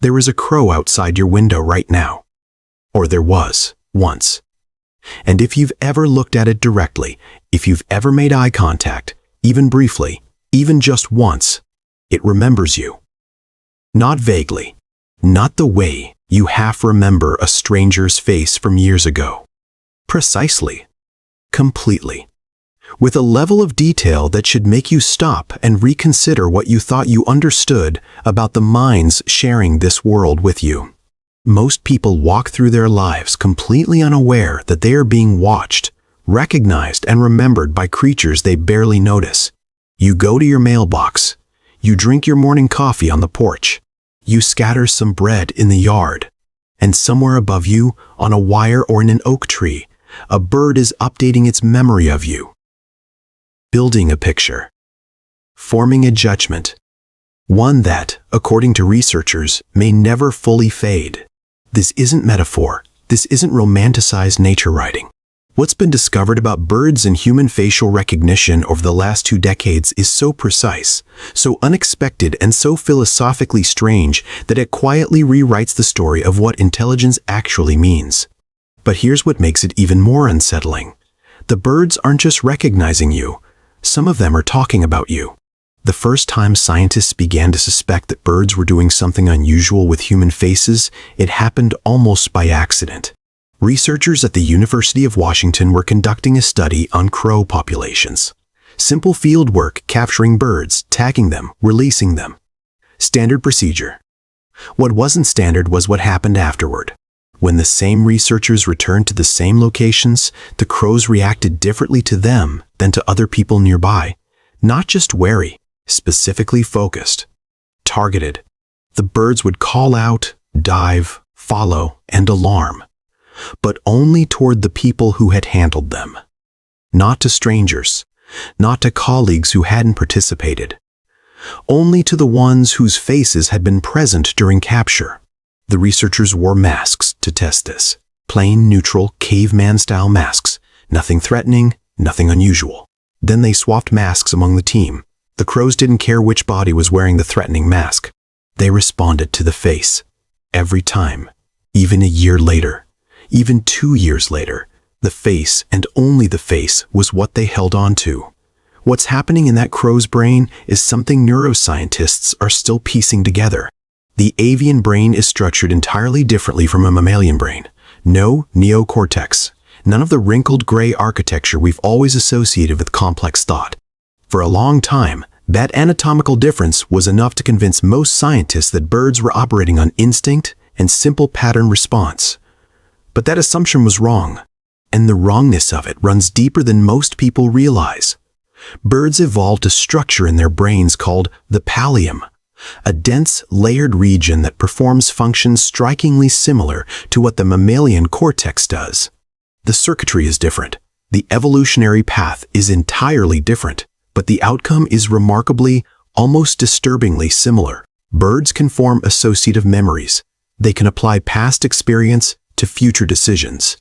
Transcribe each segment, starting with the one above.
There is a crow outside your window right now. Or there was, once. And if you've ever looked at it directly, if you've ever made eye contact, even briefly, even just once, it remembers you. Not vaguely, not the way you half remember a stranger's face from years ago. Precisely, completely, with a level of detail that should make you stop and reconsider what you thought you understood about the minds sharing this world with you. Most people walk through their lives completely unaware that they are being watched, recognized, and remembered by creatures they barely notice. You go to your mailbox. You drink your morning coffee on the porch. You scatter some bread in the yard. And somewhere above you, on a wire or in an oak tree, a bird is updating its memory of you. Building a picture. Forming a judgment. One that, according to researchers, may never fully fade. This isn't metaphor. This isn't romanticized nature writing. What's been discovered about birds and human facial recognition over the last 2 decades is so precise, so unexpected, and so philosophically strange that it quietly rewrites the story of what intelligence actually means. But here's what makes it even more unsettling. The birds aren't just recognizing you. Some of them are talking about you. The first time scientists began to suspect that birds were doing something unusual with human faces, it happened almost by accident. Researchers at the University of Washington were conducting a study on crow populations. Simple field work capturing birds, tagging them, releasing them. Standard procedure. What wasn't standard was what happened afterward. When the same researchers returned to the same locations, the crows reacted differently to them than to other people nearby. Not just wary, specifically focused, targeted. The birds would call out, dive, follow, and alarm, but only toward the people who had handled them. Not to strangers, not to colleagues who hadn't participated. Only to the ones whose faces had been present during capture. The researchers wore masks to test this. Plain, neutral, caveman-style masks. Nothing threatening, nothing unusual. Then they swapped masks among the team. The crows didn't care which body was wearing the threatening mask. They responded to the face. Every time. Even a year later. Even 2 years later. The face, and only the face, was what they held on to. What's happening in that crow's brain is something neuroscientists are still piecing together. The avian brain is structured entirely differently from a mammalian brain. No neocortex. None of the wrinkled gray architecture we've always associated with complex thought. For a long time, that anatomical difference was enough to convince most scientists that birds were operating on instinct and simple pattern response. But that assumption was wrong, and the wrongness of it runs deeper than most people realize. Birds evolved a structure in their brains called the pallium, a dense, layered region that performs functions strikingly similar to what the mammalian cortex does. The circuitry is different. The evolutionary path is entirely different, but the outcome is remarkably, almost disturbingly similar. Birds can form associative memories. They can apply past experience to future decisions.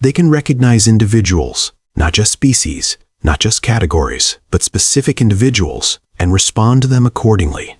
They can recognize individuals, not just species, not just categories, but specific individuals, and respond to them accordingly.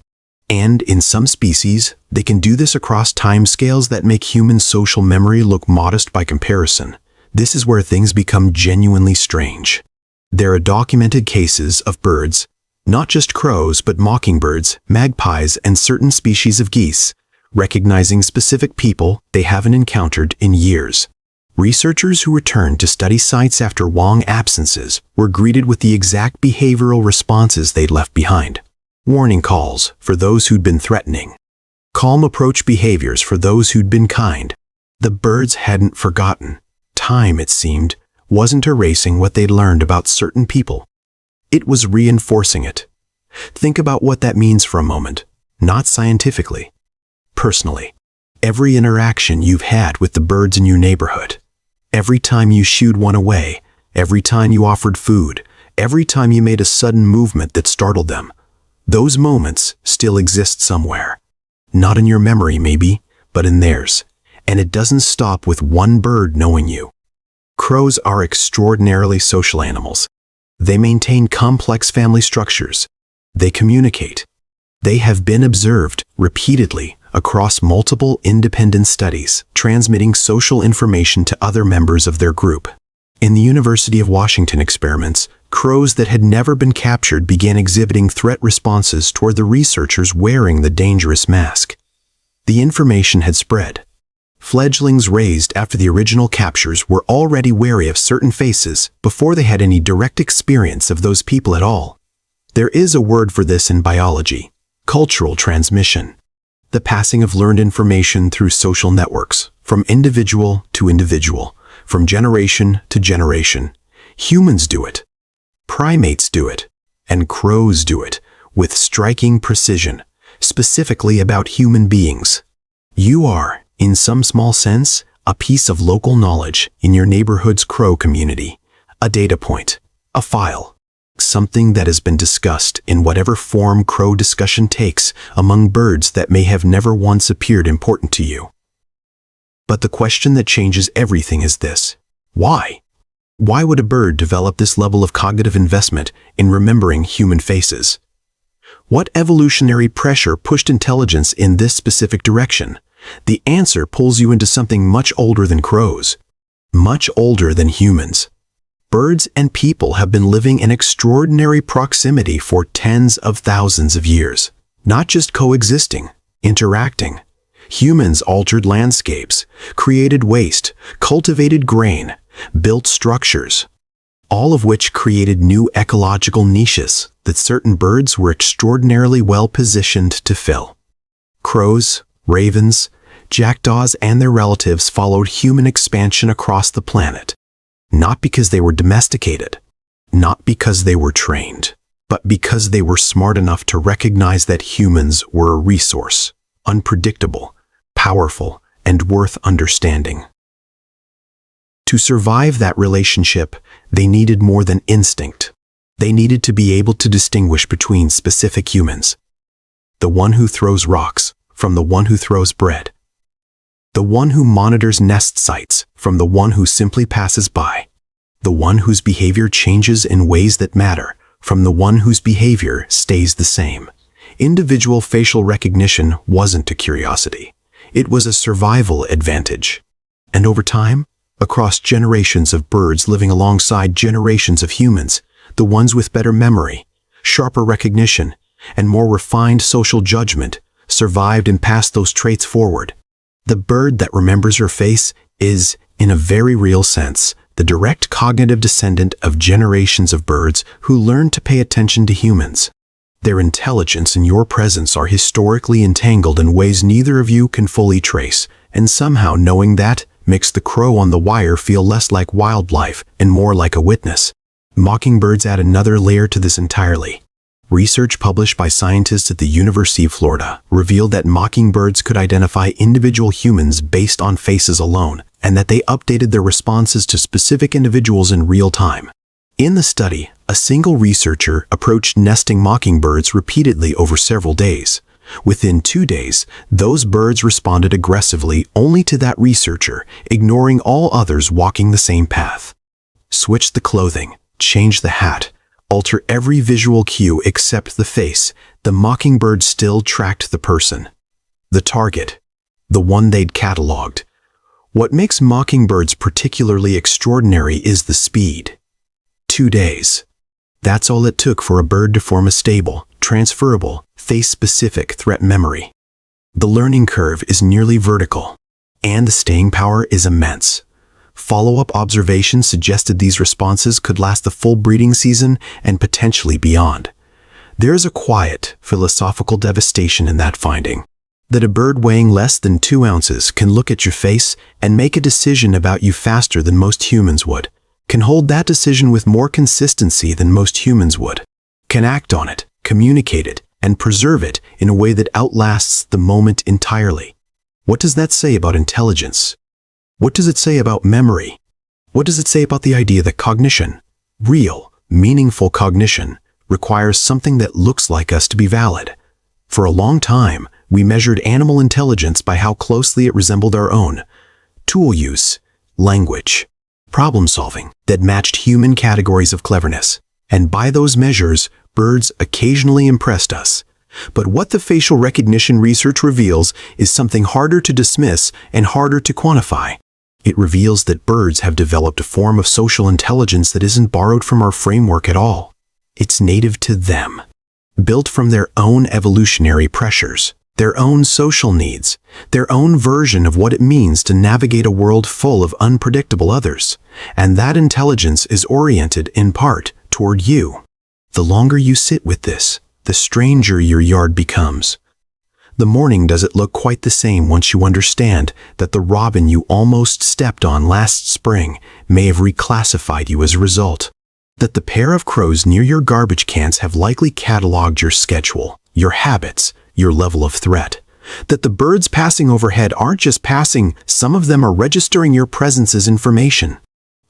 And in some species, they can do this across timescales that make human social memory look modest by comparison. This is where things become genuinely strange. There are documented cases of birds, not just crows but mockingbirds, magpies, and certain species of geese, recognizing specific people they haven't encountered in years. Researchers who returned to study sites after long absences were greeted with the exact behavioral responses they'd left behind. Warning calls for those who'd been threatening. Calm approach behaviors for those who'd been kind. The birds hadn't forgotten. Time, it seemed, wasn't erasing what they'd learned about certain people. It was reinforcing it. Think about what that means for a moment, not scientifically. Personally, every interaction you've had with the birds in your neighborhood, every time you shooed one away, every time you offered food, every time you made a sudden movement that startled them, those moments still exist somewhere. Not in your memory, maybe, but in theirs. And it doesn't stop with one bird knowing you. Crows are extraordinarily social animals. They maintain complex family structures. They communicate. They have been observed repeatedly across multiple independent studies, transmitting social information to other members of their group. In the University of Washington experiments, crows that had never been captured began exhibiting threat responses toward the researchers wearing the dangerous mask. The information had spread. Fledglings raised after the original captures were already wary of certain faces before they had any direct experience of those people at all. There is a word for this in biology: cultural transmission. The passing of learned information through social networks, from individual to individual, from generation to generation. Humans do it. Primates do it. And crows do it, with striking precision, specifically about human beings. You are, in some small sense, a piece of local knowledge in your neighborhood's crow community, a data point, a file, something that has been discussed in whatever form crow discussion takes among birds that may have never once appeared important to you. But the question that changes everything is this: why? Why would a bird develop this level of cognitive investment in remembering human faces? What evolutionary pressure pushed intelligence in this specific direction? The answer pulls you into something much older than crows, much older than humans. Birds and people have been living in extraordinary proximity for tens of thousands of years, not just coexisting, interacting. Humans altered landscapes, created waste, cultivated grain, built structures, all of which created new ecological niches that certain birds were extraordinarily well positioned to fill. Crows, ravens, jackdaws, and their relatives followed human expansion across the planet, not because they were domesticated, not because they were trained, but because they were smart enough to recognize that humans were a resource, unpredictable, powerful, and worth understanding. To survive that relationship, they needed more than instinct. They needed to be able to distinguish between specific humans: the one who throws rocks from the one who throws bread, the one who monitors nest sites from the one who simply passes by, the one whose behavior changes in ways that matter from the one whose behavior stays the same. Individual facial recognition wasn't a curiosity. It was a survival advantage. And over time, across generations of birds living alongside generations of humans, the ones with better memory, sharper recognition, and more refined social judgment survived and passed those traits forward. The bird that remembers your face is, in a very real sense, the direct cognitive descendant of generations of birds who learned to pay attention to humans. Their intelligence and your presence are historically entangled in ways neither of you can fully trace, and somehow knowing that makes the crow on the wire feel less like wildlife and more like a witness. Mockingbirds add another layer to this entirely. Research published by scientists at the University of Florida revealed that mockingbirds could identify individual humans based on faces alone, and that they updated their responses to specific individuals in real time. In the study, a single researcher approached nesting mockingbirds repeatedly over several days. Within 2 days, those birds responded aggressively only to that researcher, ignoring all others walking the same path. Switch the clothing, change the hat, alter every visual cue except the face, the mockingbird still tracked the person, the target, the one they'd cataloged. What makes mockingbirds particularly extraordinary is the speed. 2 days. That's all it took for a bird to form a stable, transferable, face-specific threat memory. The learning curve is nearly vertical, and the staying power is immense. Follow-up observations suggested these responses could last the full breeding season and potentially beyond. There is a quiet, philosophical devastation in that finding, that a bird weighing less than 2 ounces can look at your face and make a decision about you faster than most humans would, can hold that decision with more consistency than most humans would, can act on it, communicate it, and preserve it in a way that outlasts the moment entirely. What does that say about intelligence? What does it say about memory? What does it say about the idea that cognition, real, meaningful cognition, requires something that looks like us to be valid? For a long time, we measured animal intelligence by how closely it resembled our own. Tool use, language, problem solving that matched human categories of cleverness. And by those measures, birds occasionally impressed us. But what the facial recognition research reveals is something harder to dismiss and harder to quantify. It reveals that birds have developed a form of social intelligence that isn't borrowed from our framework at all. It's native to them, built from their own evolutionary pressures, their own social needs, their own version of what it means to navigate a world full of unpredictable others. And that intelligence is oriented, in part, toward you. The longer you sit with this, the stranger your yard becomes. The morning doesn't look quite the same once you understand that the robin you almost stepped on last spring may have reclassified you as a result. That the pair of crows near your garbage cans have likely cataloged your schedule, your habits, your level of threat. That the birds passing overhead aren't just passing, some of them are registering your presence as information.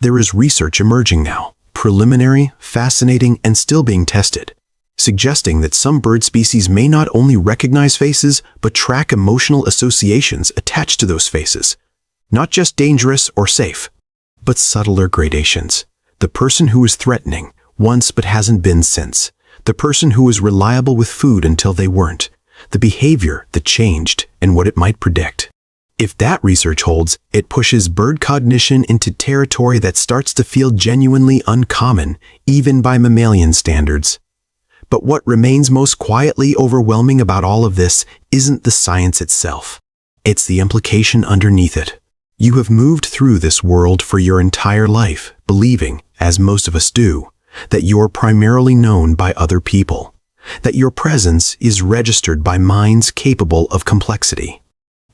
There is research emerging now, preliminary, fascinating, and still being tested, suggesting that some bird species may not only recognize faces, but track emotional associations attached to those faces. Not just dangerous or safe, but subtler gradations. The person who is threatening, once but hasn't been since. The person who was reliable with food until they weren't. The behavior that changed and what it might predict. If that research holds, it pushes bird cognition into territory that starts to feel genuinely uncommon, even by mammalian standards. But what remains most quietly overwhelming about all of this isn't the science itself. It's the implication underneath it. You have moved through this world for your entire life, believing, as most of us do, that you're primarily known by other people, that your presence is registered by minds capable of complexity.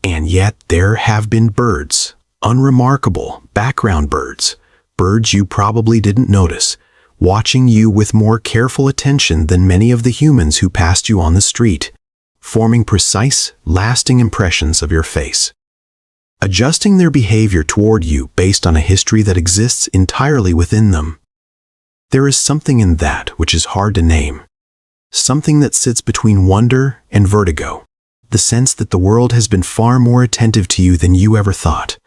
And yet there have been birds, unremarkable background birds, birds you probably didn't notice, watching you with more careful attention than many of the humans who passed you on the street, forming precise, lasting impressions of your face, adjusting their behavior toward you based on a history that exists entirely within them. There is something in that which is hard to name, something that sits between wonder and vertigo, the sense that the world has been far more attentive to you than you ever thought,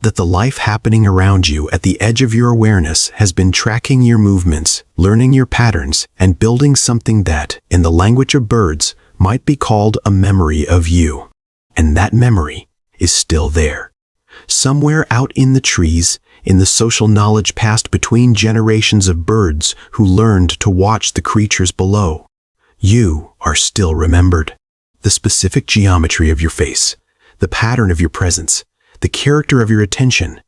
that the life happening around you at the edge of your awareness has been tracking your movements, learning your patterns, and building something that, in the language of birds, might be called a memory of you. And that memory is still there. Somewhere out in the trees, in the social knowledge passed between generations of birds who learned to watch the creatures below, you are still remembered. The specific geometry of your face, the pattern of your presence, the character of your attention,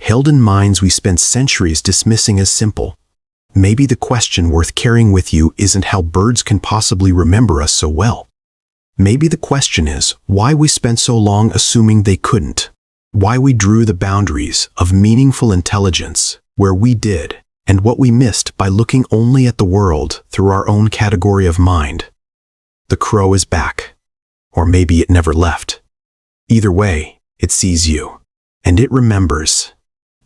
held in minds we spent centuries dismissing as simple. Maybe the question worth carrying with you isn't how birds can possibly remember us so well. Maybe the question is why we spent so long assuming they couldn't, why we drew the boundaries of meaningful intelligence where we did, and what we missed by looking only at the world through our own category of mind. The crow is back, or maybe it never left. Either way, it sees you, and it remembers.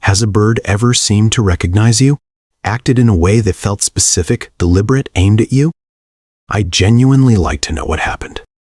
Has a bird ever seemed to recognize you? Acted in a way that felt specific, deliberate, aimed at you? I'd genuinely like to know what happened.